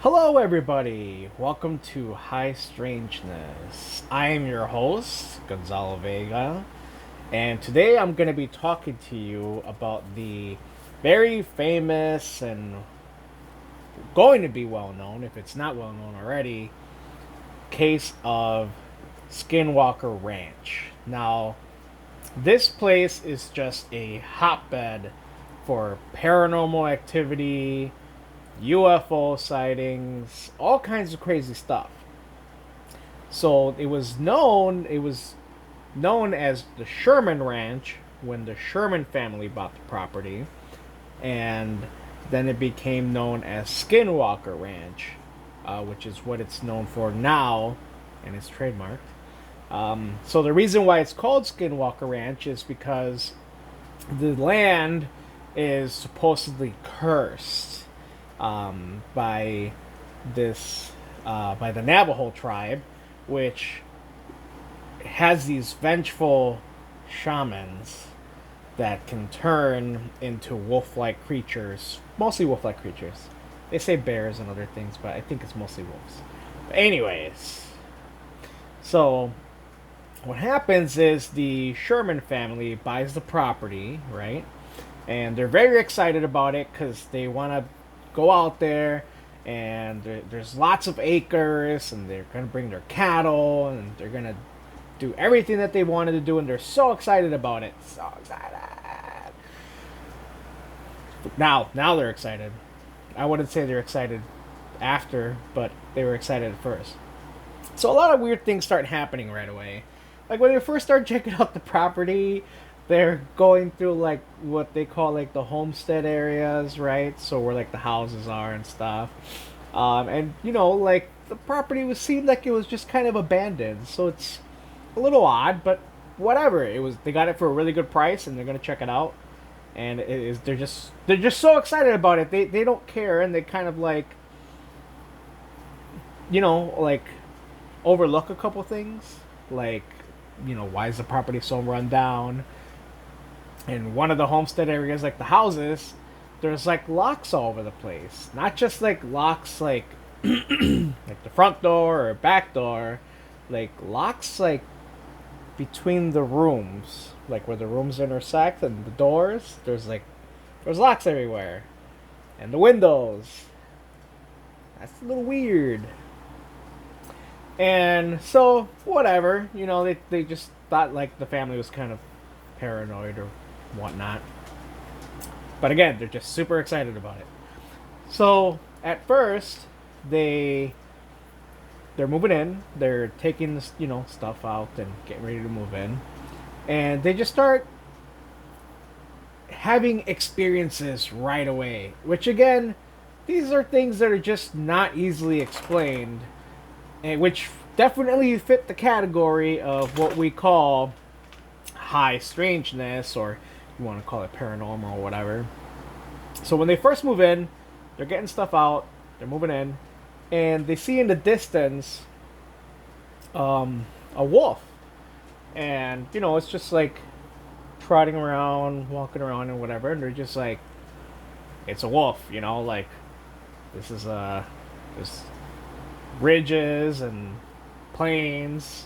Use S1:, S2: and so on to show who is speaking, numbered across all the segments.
S1: Hello, everybody. Welcome to High Strangeness. I am your host, Gonzalo Vega, and today I'm going to be talking to you about the very famous and going to be well known, if it's not well known already, case of Skinwalker Ranch. Now, this place is just a hotbed for paranormal activity, UFO sightings, all kinds of crazy stuff. So it was known as the Sherman Ranch when the Sherman family bought the property, and then it became known as Skinwalker Ranch, which is what it's known for now, and it's trademarked. So the reason why it's called Skinwalker Ranch is because the land is supposedly cursed by the Navajo tribe, which has these vengeful shamans that can turn into wolf-like creatures, mostly wolf-like creatures. They say bears and other things, but I think it's mostly wolves. But anyways, so what happens is the Sherman family buys the property, right? And they're very excited about it because they want to go out there, and there's lots of acres, and they're going to bring their cattle, and they're going to do everything that they wanted to do, and they're so excited about it. So excited. Now they're excited. I wouldn't say they're excited after, but they were excited at first. So a lot of weird things start happening right away. Like when they first start checking out the property, they're going through like what they call like the homestead areas, right? So where like the houses are and stuff. And like the property was seemed like it was just kind of abandoned. So it's a little odd, but whatever. It was they got it for a really good price, and they're gonna check it out. And it is they're just so excited about it. They don't care, and they kind of like overlook a couple things, like why is the property so run down. In one of the homestead areas, like the houses, there's like locks all over the place. Not just like locks like like the front door or back door, like locks like between the rooms, like where the rooms intersect and the doors. There's locks everywhere, and the windows. That's a little weird. And so whatever, they just thought like the family was kind of paranoid or whatnot. But again, they're just super excited about it. So at first, they're moving in. They're taking this, stuff out and getting ready to move in, and they just start having experiences right away. Which again, these are things that are just not easily explained, and which definitely fit the category of what we call high strangeness, or you want to call it paranormal or whatever. So when they first move in, they're getting stuff out, they're moving in, and they see in the distance a wolf. And, it's just like trotting around, walking around, and whatever, and they're just like, it's a wolf, like this is there's ridges and plains,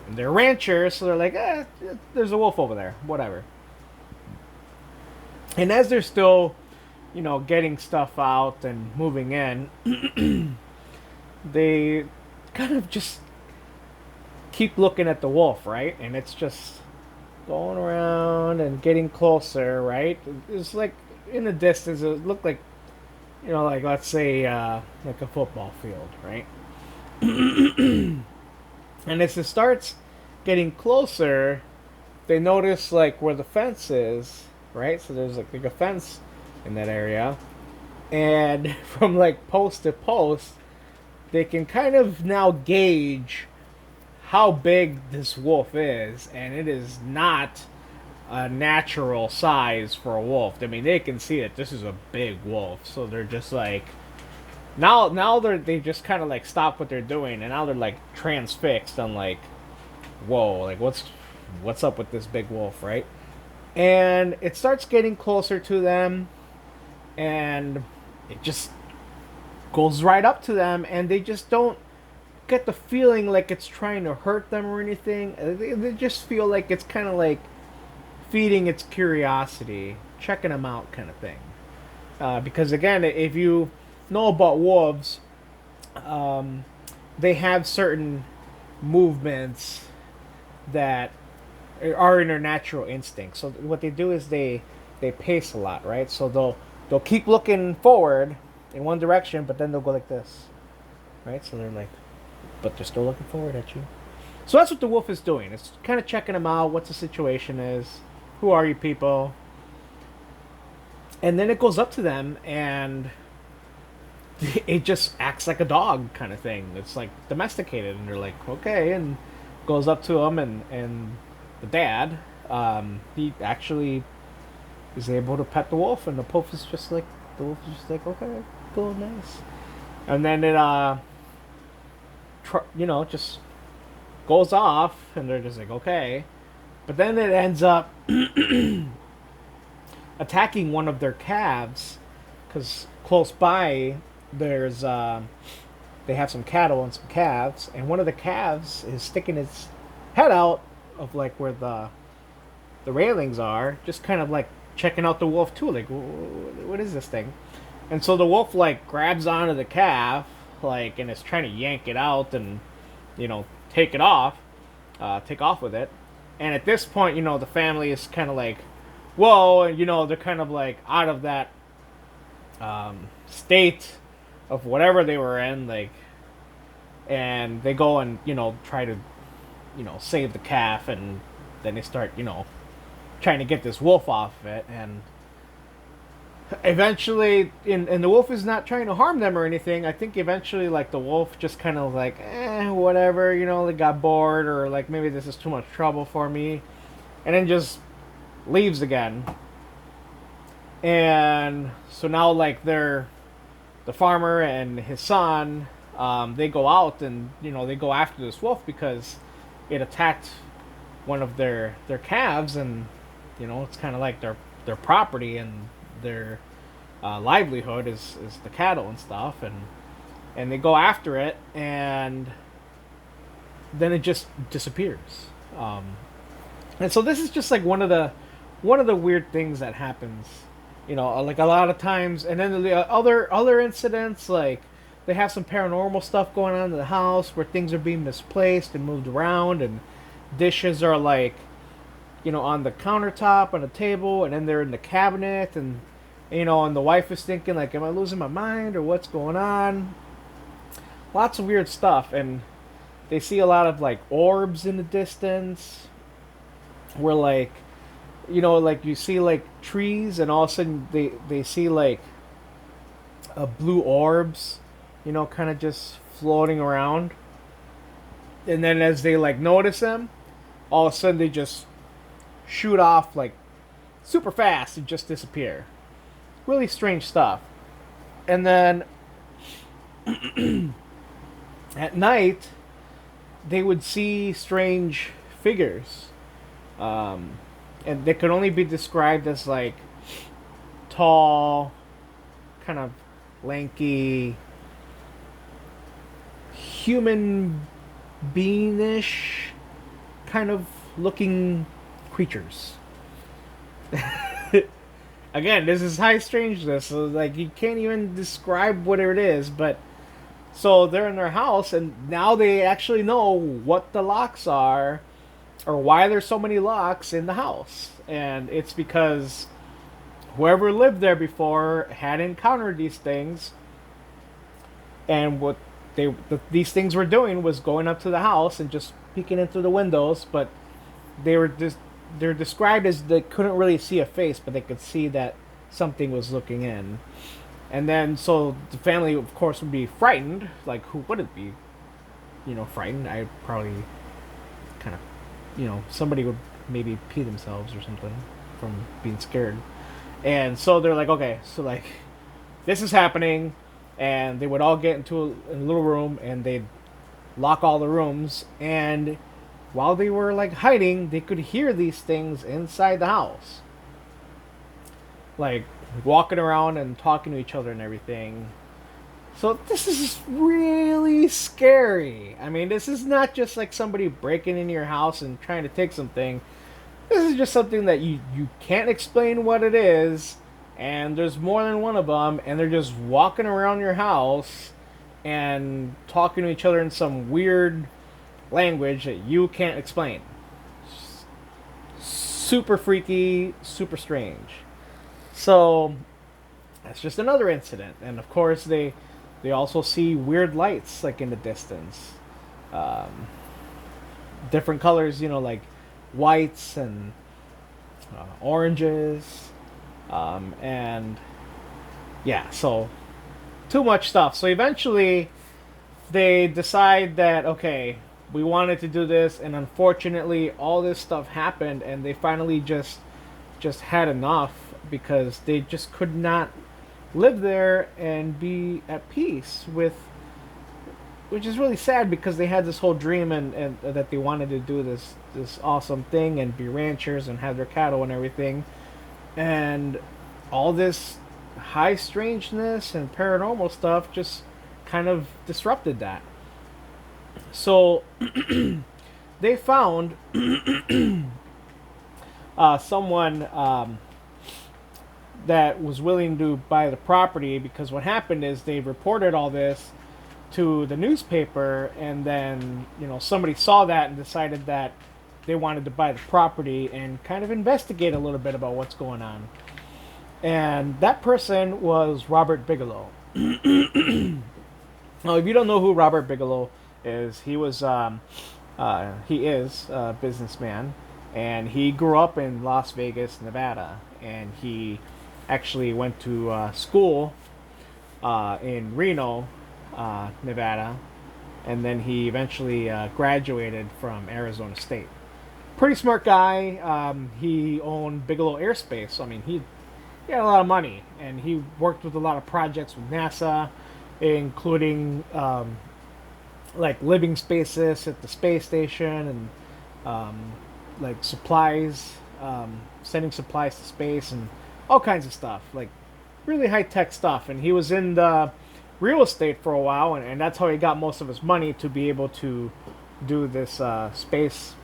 S1: and they're ranchers, so they're like, there's a wolf over there, whatever. And as they're still, getting stuff out and moving in, they kind of just keep looking at the wolf, right? And it's just going around and getting closer, right? It's like in the distance, it looked like, like let's say, like a football field, right? And as it starts getting closer, they notice like where the fence is, right? So there's like a fence in that area, and from like post to post, they can kind of now gauge how big this wolf is, and it is not a natural size for a wolf. I mean, they can see that this is a big wolf, so they're just like, now they just kind of like stop what they're doing, and now they're like transfixed on like, whoa, like what's up with this big wolf, right? And it starts getting closer to them, and it just goes right up to them, and they just don't get the feeling like it's trying to hurt them or anything. They just feel like it's kind of like feeding its curiosity, checking them out, kind of thing. Because again, if you know about wolves, um, they have certain movements that are in their natural instinct. So what they do is they pace a lot, right? So they'll keep looking forward in one direction, but then they'll go like this, right? So they're like, but they're still looking forward at you. So that's what the wolf is doing. It's kind of checking them out, what the situation is, who are you people, and then it goes up to them and it just acts like a dog kind of thing. It's like domesticated, and they're like, okay, and goes up to them, and the dad, he actually is able to pet the wolf, and the wolf is just like, okay, cool, nice, and then it just goes off, and they're just like, okay, but then it ends up attacking one of their calves, because close by there's they have some cattle and some calves, and one of the calves is sticking its head out of like where the railings are, just kind of like checking out the wolf too, like, what is this thing? And so the wolf like grabs onto the calf, like, and is trying to yank it out and take it off, take off with it. And at this point, the family is kind of like, whoa, and they're kind of like out of that state of whatever they were in, like, and they go and try to save the calf, and then they start trying to get this wolf off of it, and eventually, and the wolf is not trying to harm them or anything. I think eventually, like, the wolf just kind of like, whatever, they got bored, or like, maybe this is too much trouble for me, and then just leaves again. And so now, like, the farmer and his son, they go out, and they go after this wolf because it attacked one of their calves, and it's kind of like their property, and their livelihood is the cattle and stuff, and they go after it, and then it just disappears. And so this is just like one of the weird things that happens, like a lot of times. And then the other incidents, like, they have some paranormal stuff going on in the house where things are being misplaced and moved around, and dishes are like, on the countertop on the table, and then they're in the cabinet, and and the wife is thinking like, am I losing my mind, or what's going on? Lots of weird stuff. And they see a lot of like orbs in the distance, where like, like you see like trees, and all of a sudden they see like blue orbs, kind of just floating around. And then as they like notice them, all of a sudden they just shoot off like super fast and just disappear. Really strange stuff. And then at night, they would see strange figures. And they could only be described as like tall, kind of lanky, human being-ish kind of looking creatures. Again, this is high strangeness, so like you can't even describe what it is. But so they're in their house, and now they actually know what the locks are, or why there's so many locks in the house. And it's because whoever lived there before had encountered these things, and what these things were doing was going up to the house and just peeking in through the windows. But they're described as they couldn't really see a face, but they could see that something was looking in. And then so the family, of course, would be frightened. Like, who wouldn't be, frightened? I probably kind of, somebody would maybe pee themselves or something from being scared. And so they're like, okay, so like, this is happening. And they would all get into a little room, and they'd lock all the rooms. And while they were like hiding, they could hear these things inside the house, like walking around and talking to each other and everything. So this is really scary. I mean, this is not just like somebody breaking into your house and trying to take something. This is just something that you can't explain what it is, and there's more than one of them, and they're just walking around your house and talking to each other in some weird language that you can't explain. Super freaky, super strange. So that's just another incident, and of course they also see weird lights like in the distance, um, different colors, like whites and oranges, and yeah, so too much stuff. So eventually they decide that okay, we wanted to do this, and unfortunately all this stuff happened, and they finally just had enough because they just could not live there and be at peace with, which is really sad because they had this whole dream, and that they wanted to do this awesome thing and be ranchers and have their cattle and everything, and all this high strangeness and paranormal stuff just kind of disrupted that. So they found someone that was willing to buy the property, because what happened is they reported all this to the newspaper, and then somebody saw that and decided that they wanted to buy the property and kind of investigate a little bit about what's going on. And that person was Robert Bigelow. Now, if you don't know who Robert Bigelow is, he is a businessman, and he grew up in Las Vegas, Nevada, and he actually went to school in Reno, Nevada, and then he eventually graduated from Arizona State. Pretty smart guy. He owned Bigelow Airspace. So, I mean, he had a lot of money, and he worked with a lot of projects with NASA, including like living spaces at the space station, and like supplies, sending supplies to space, and all kinds of stuff, like really high tech stuff. And he was in the real estate for a while, and that's how he got most of his money to be able to do this space,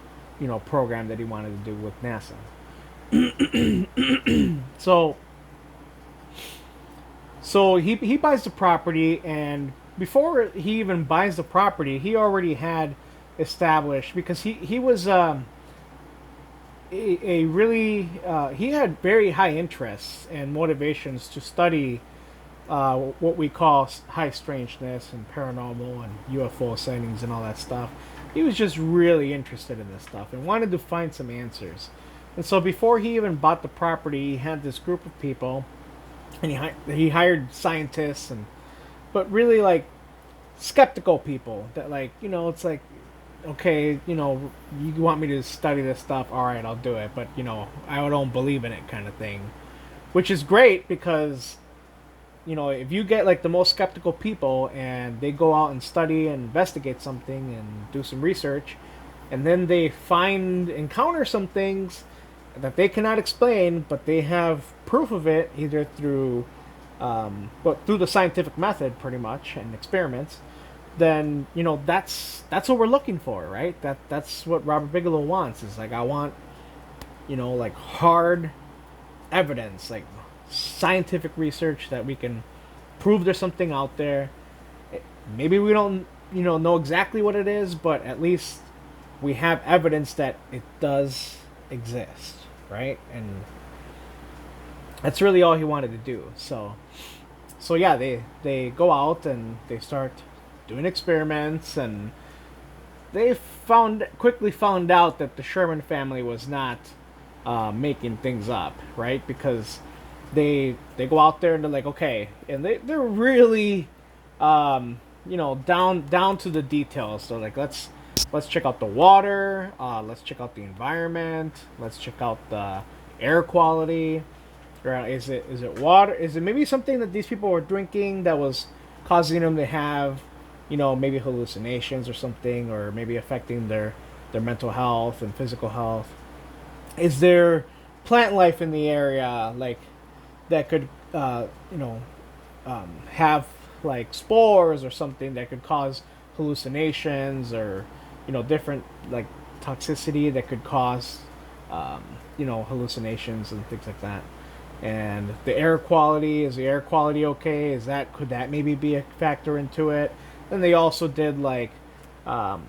S1: program that he wanted to do with NASA. so So he buys the property, and before he even buys the property, he already had established, because he was a really he had very high interests and motivations to study what we call high strangeness and paranormal and UFO sightings and all that stuff. He was just really interested in this stuff and wanted to find some answers. And so before he even bought the property, he had this group of people, and he hired scientists, and but really like skeptical people that, like, it's like, okay, you want me to study this stuff, all right, I'll do it, but I don't believe in it, kind of thing. Which is great, because if you get like the most skeptical people and they go out and study and investigate something and do some research, and then they encounter some things that they cannot explain, but they have proof of it, either through but through the scientific method, pretty much, and experiments, then that's what we're looking for, right? That's what Robert Bigelow wants. Is like, I want like hard evidence, like scientific research that we can prove there's something out there. Maybe we don't know exactly what it is, but at least we have evidence that it does exist, right? And that's really all he wanted to do. So yeah, they go out and they start doing experiments, and they quickly found out that the Sherman family was not making things up, right? Because they go out there and they're like, okay, and they're really down to the details. So like, let's check out the water, let's check out the environment, let's check out the air quality. Is it water? Is it maybe something that these people were drinking that was causing them to have maybe hallucinations or something, or maybe affecting their mental health and physical health? Is there plant life in the area, like, that could have like spores or something that could cause hallucinations, or different like toxicity that could cause um, hallucinations and things like that. And the air quality, is the air quality okay? Could that maybe be a factor into it? Then they also did like um,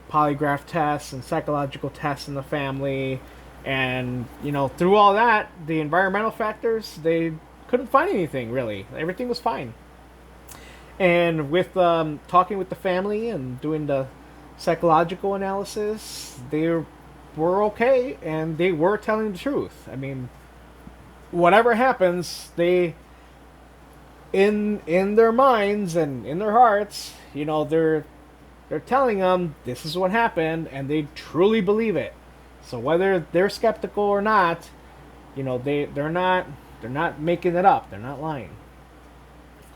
S1: polygraph tests and psychological tests in the family, and through all that, the environmental factors, they couldn't find anything really. Everything was fine. And with talking with the family and doing the psychological analysis, they were okay, and they were telling the truth. I mean, whatever happens, they in their minds and in their hearts, they're telling them this is what happened, and they truly believe it. So whether they're skeptical or not, they're not making it up. They're not lying.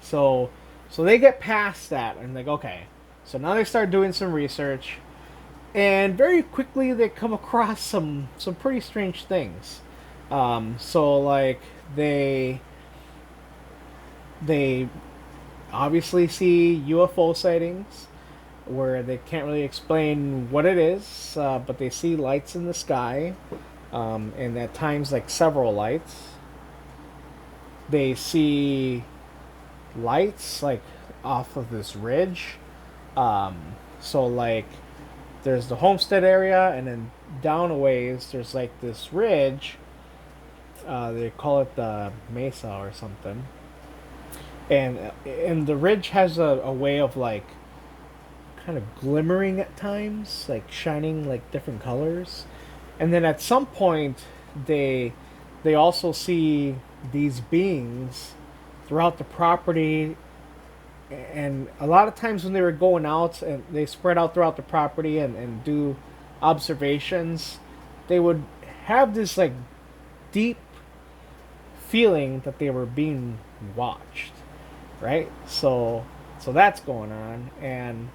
S1: So they get past that and like, okay. So now they start doing some research, and very quickly they come across some pretty strange things. So like they obviously see UFO sightings where they can't really explain what it is, but they see lights in the sky, and at times like several lights. They see lights like off of this ridge. So like there's the homestead area, and then down a ways there's like this ridge. They call it the mesa or something, and the ridge has a way of like kind of glimmering at times, like shining like different colors. And then at some point they also see these beings throughout the property, and a lot of times when they were going out and they spread out throughout the property and do observations, they would have this like deep feeling that they were being watched, right? So that's going on. And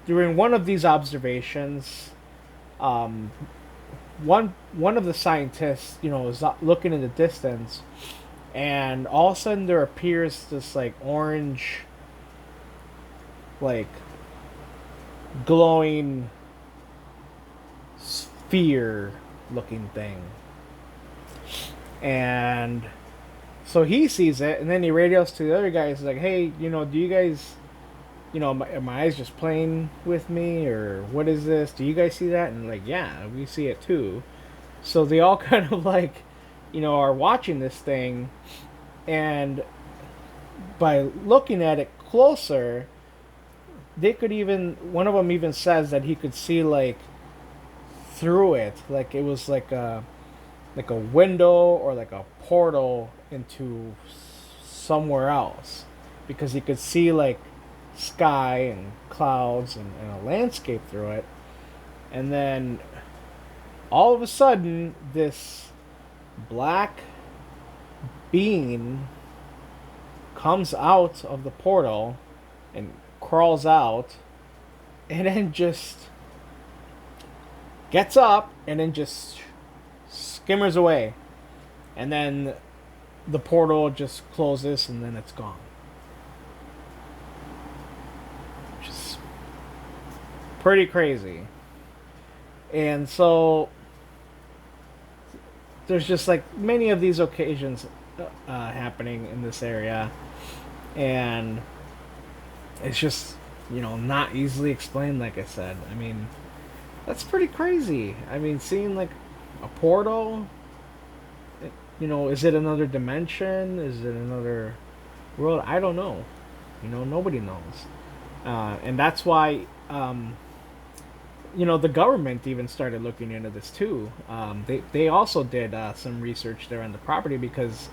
S1: during one of these observations, um, one of the scientists, is looking in the distance, and all of a sudden there appears this like orange, like glowing sphere looking thing. And so he sees it, and then he radios to the other guys like, hey, do you guys, are my eyes just playing with me, or what is this? Do you guys see that? And like, yeah, we see it too. So they all kind of like, are watching this thing, and by looking at it closer, they could even, one of them even says that he could see like through it, like it was like a window or like a portal into somewhere else, because he could see like sky and clouds and a landscape through it. And then all of a sudden this black being comes out of the portal and crawls out, and then just gets up and then just skimmers away, and then the portal just closes and then it's gone. Just pretty crazy. And so there's just like many of these occasions happening in this area, and it's just not easily explained. Like I said, I mean, that's pretty crazy. I mean, seeing like a portal, is it another dimension? Is it another world? I don't know. Nobody knows. And that's why, the government even started looking into this too. They also did some research there on the property, because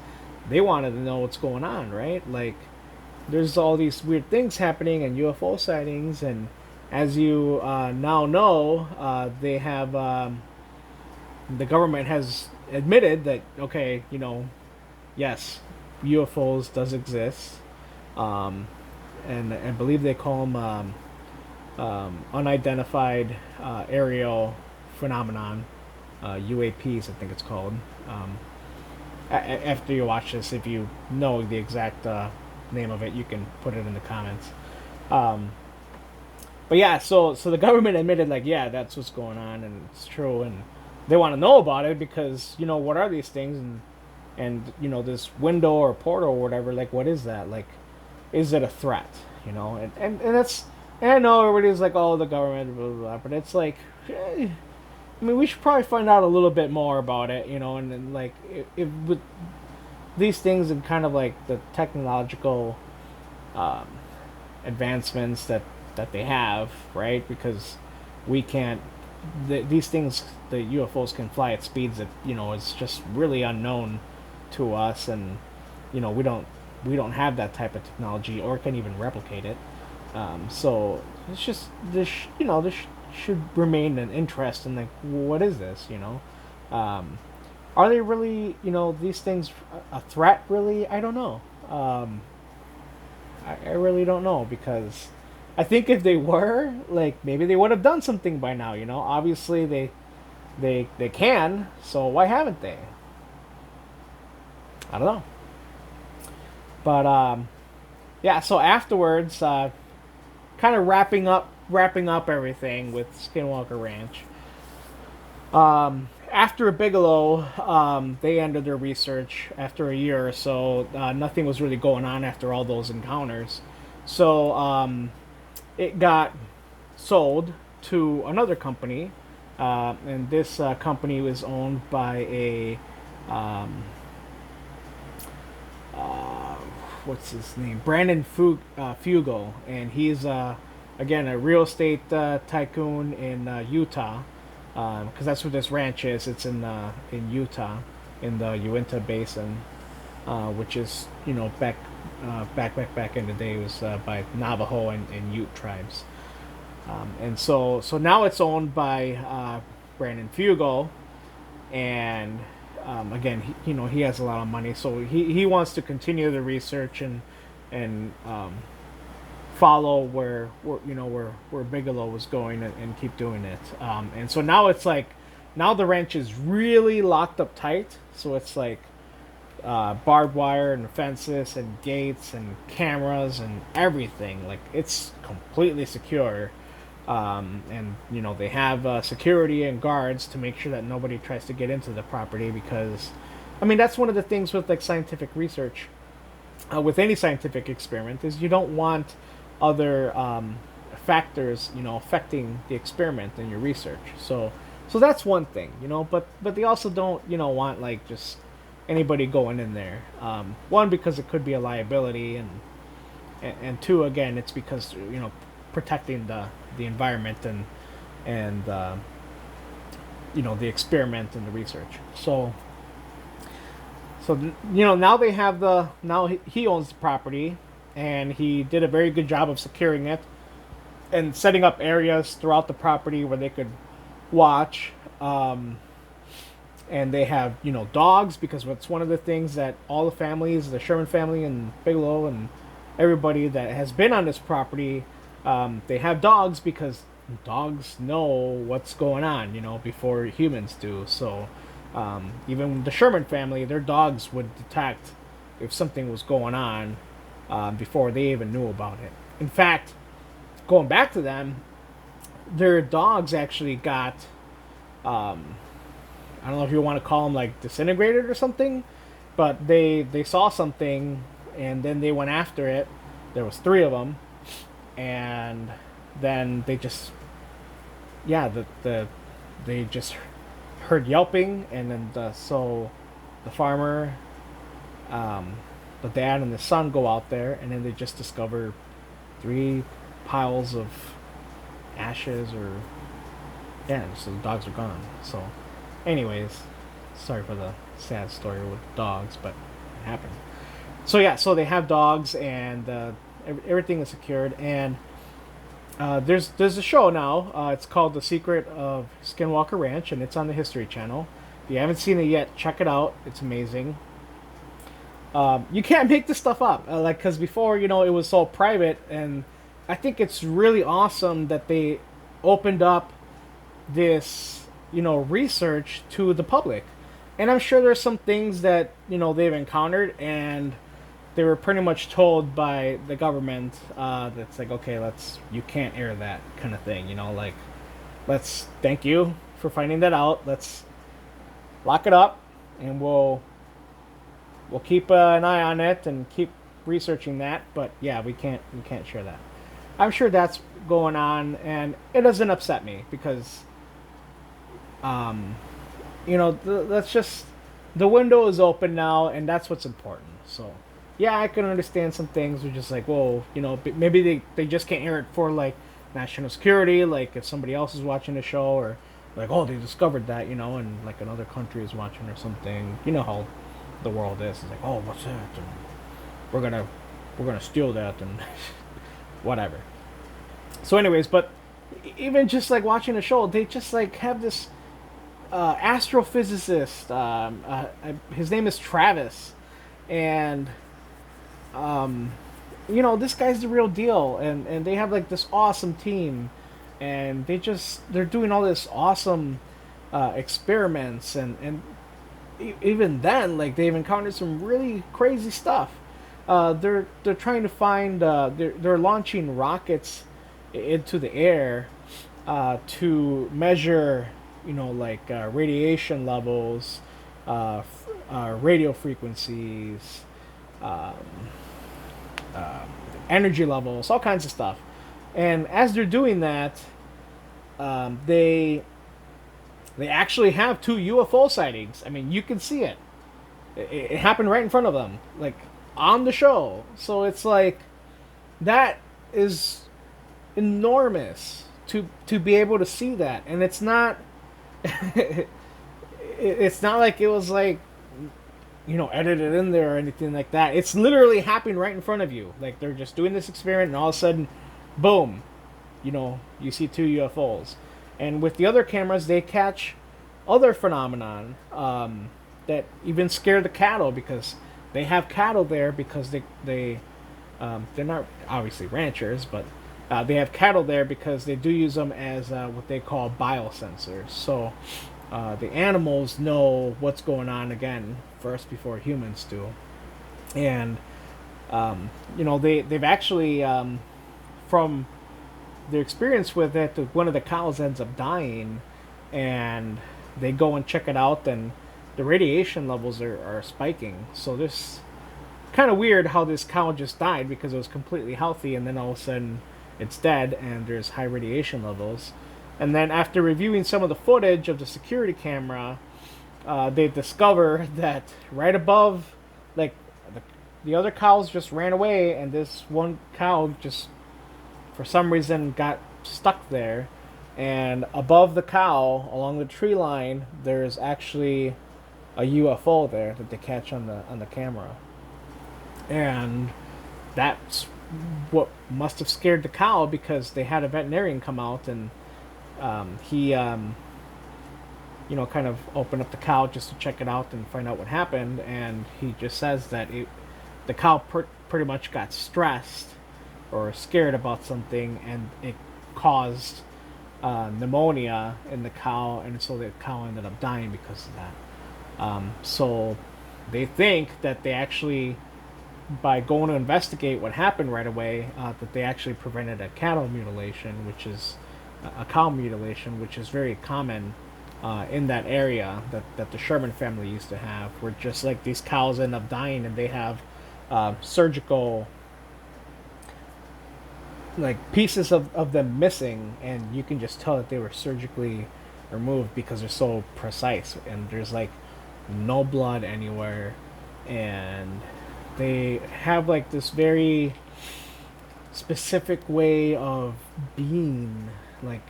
S1: they wanted to know what's going on, right? Like, there's all these weird things happening and UFO sightings, and as you now know, they have the government has admitted that, okay, yes, UFOs does exist, and I believe they call them unidentified aerial phenomenon, UAPs, I think it's called. After you watch this, if you know the exact name of it, you can put it in the comments. Um, but yeah, so the government admitted like, yeah, that's what's going on and it's true, and they want to know about it because what are these things, and this window or portal or whatever, like what is that, like is it a threat, and that's, and I know everybody's like, oh, the government, blah, blah, blah, but it's like, I mean, we should probably find out a little bit more about it, and then like if with these things and kind of like the technological um, advancements that they have, right? Because we can't. These things, the UFOs can fly at speeds that is just really unknown to us, and we don't have that type of technology or can even replicate it. So it's just this should remain an interest in like what is this, are they really these things a threat really? I don't know. I really don't know because I think if they were, like, maybe they would have done something by now. Obviously they can, so why haven't they? I don't know. But yeah. So afterwards, kind of wrapping up everything with Skinwalker Ranch. After Bigelow, they ended their research after a year or so. Nothing was really going on after all those encounters. So it got sold to another company, and this company was owned by a uh, what's his name, Brandon Fugel, and he's again a real estate tycoon in Utah, because that's where this ranch is. It's in Utah, in the Uinta Basin, which is back in the day, it was by Navajo and Ute tribes, and so now it's owned by Brandon Fugel, and again he has a lot of money, so he wants to continue the research and follow where Bigelow was going, and keep doing it, and so now it's like now the ranch is really locked up tight, so it's like barbed wire and fences and gates and cameras and everything. Like it's completely secure, and they have security and guards to make sure that nobody tries to get into the property. Because, I mean, that's one of the things with like scientific research, with any scientific experiment, is you don't want other factors affecting the experiment and your research. So that's one thing, but they also don't want like just anybody going in there. One, because it could be a liability, and two, again, it's because protecting the environment and the experiment and the research. So now they have now he owns the property, and he did a very good job of securing it and setting up areas throughout the property where they could watch. And they have dogs, because it's one of the things that all the families, the Sherman family and Bigelow and everybody that has been on this property, they have dogs because dogs know what's going on before humans do. So even the Sherman family, their dogs would detect if something was going on before they even knew about it. In fact, going back to them, their dogs actually got I don't know if you want to call them like disintegrated or something, but they saw something, and then they went after it. There was three of them, and then they just they just heard yelping, and then so the farmer, the dad and the son go out there, and then they just discover three piles of ashes, or so the dogs are gone. So anyways, sorry for the sad story with dogs, but it happened. So yeah, so they have dogs, and everything is secured, and there's a show now. It's called The Secret of Skinwalker Ranch, and it's on the History Channel. If you haven't seen it yet, check it out. It's amazing. You can't make this stuff up, because before it was so private, and I think it's really awesome that they opened up this research to the public. And I'm sure there's some things that they've encountered, and they were pretty much told by the government that's like, okay, you can't air that kind of thing, like, let's thank you for finding that out. Let's lock it up, and we'll keep an eye on it and keep researching that. But yeah, we can't share that. I'm sure that's going on, and it doesn't upset me because, um, that's just the window is open now, and that's what's important. So, yeah, I can understand some things. We're just like, well, maybe they just can't air it for like national security, like if somebody else is watching the show, or like, oh, they discovered that, and like another country is watching or something. You know how the world is. It's like, oh, what's that? And we're gonna we're gonna steal that and whatever. So, anyways, but even just like watching the show, they just like have this astrophysicist. His name is Travis, and this guy's the real deal, and they have like this awesome team, and they're doing all this awesome experiments, and even then, like they've encountered some really crazy stuff. They're trying to find they're launching rockets into the air to measure like radiation levels, radio frequencies, um, uh, energy levels, all kinds of stuff. And as they're doing that, they actually have two UFO sightings. I mean, you can see it. It happened right in front of them, like on the show. So it's like that is enormous to be able to see that, and it's not it's not like it was like edited in there or anything like that. It's literally happening right in front of you. Like they're just doing this experiment, and all of a sudden, boom, you see two UFOs. And with the other cameras, they catch other phenomenon that even scare the cattle, because they have cattle there because they're not obviously ranchers, but they have cattle there because they do use them as what they call biosensors. So the animals know what's going on again first before humans do, and they've actually from their experience with it, one of the cows ends up dying, and they go and check it out, and the radiation levels are spiking. So this kind of weird how this cow just died because it was completely healthy, and then all of a sudden it's dead and there's high radiation levels. And then after reviewing some of the footage of the security camera, they discover that right above, like the other cows just ran away, and this one cow just for some reason got stuck there. And above the cow, along the tree line, there's actually a UFO there that they catch on the camera. And that's what must have scared the cow, because they had a veterinarian come out, and he kind of opened up the cow just to check it out and find out what happened. And he just says that the cow pretty much got stressed or scared about something, and it caused pneumonia in the cow, and so the cow ended up dying because of that. So they think that they actually, by going to investigate what happened right away, that they actually prevented a cattle mutilation, which is a cow mutilation, which is very common in that area that the Sherman family used to have, where just like these cows end up dying, and they have surgical like pieces of them missing, and you can just tell that they were surgically removed because they're so precise, and there's like no blood anywhere, and they have like this very specific way of being, like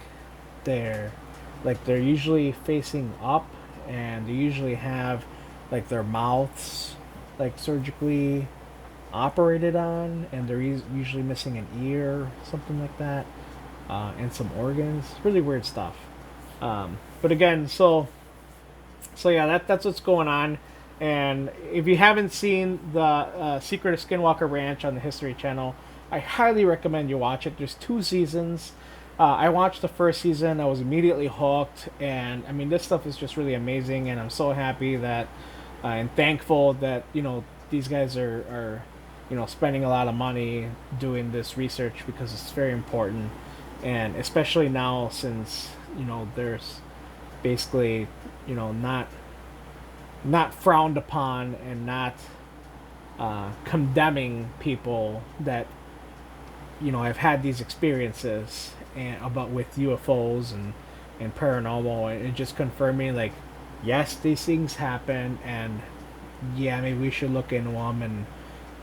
S1: they're they're usually facing up, and they usually have like their mouths like surgically operated on, and they're usually missing an ear, something like that, and some organs. Really weird stuff. But again, so yeah, that's what's going on. And if you haven't seen the Secret of Skinwalker Ranch on the History Channel, I highly recommend you watch it. There's 2 seasons. I watched the first season. I was immediately hooked, and I mean, this stuff is just really amazing. And I'm so happy that and thankful that these guys are spending a lot of money doing this research because it's very important, and especially now since there's basically not frowned upon and not condemning people that have had these experiences and about with UFOs and paranormal, and just confirming like yes, these things happen, and yeah, maybe we should look into them,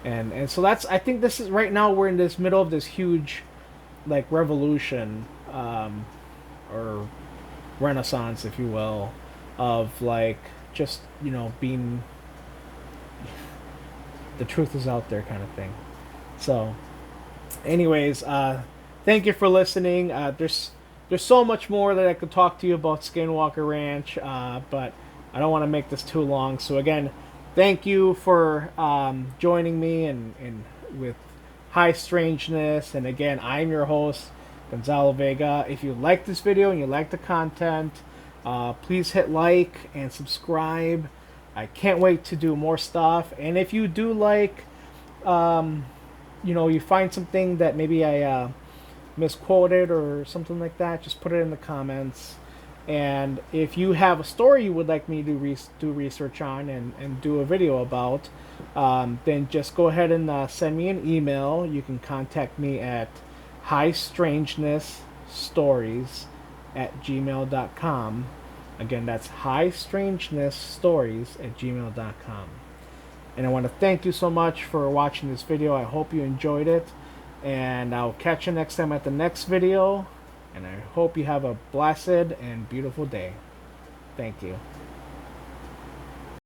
S1: and so that's, I think this is, right now we're in this middle of this huge like revolution, or renaissance, if you will, of like just being the truth is out there kind of thing. So anyways, thank you for listening. There's so much more that I could talk to you about Skinwalker Ranch, but I don't want to make this too long. So again, thank you for joining me and with High Strangeness. And again, I'm your host, Gonzalo Vega. If you like this video and you like the content, please hit like and subscribe. I can't wait to do more stuff. And if you do like, you find something that maybe I misquoted or something like that, just put it in the comments. And if you have a story you would like me to do research on and do a video about, then just go ahead and send me an email. You can contact me at highstrangenessstories@gmail.com. Again, that's highstrangenessstories@gmail.com. And I want to thank you so much for watching this video. I hope you enjoyed it. And I'll catch you next time at the next video. And I hope you have a blessed and beautiful day. Thank you.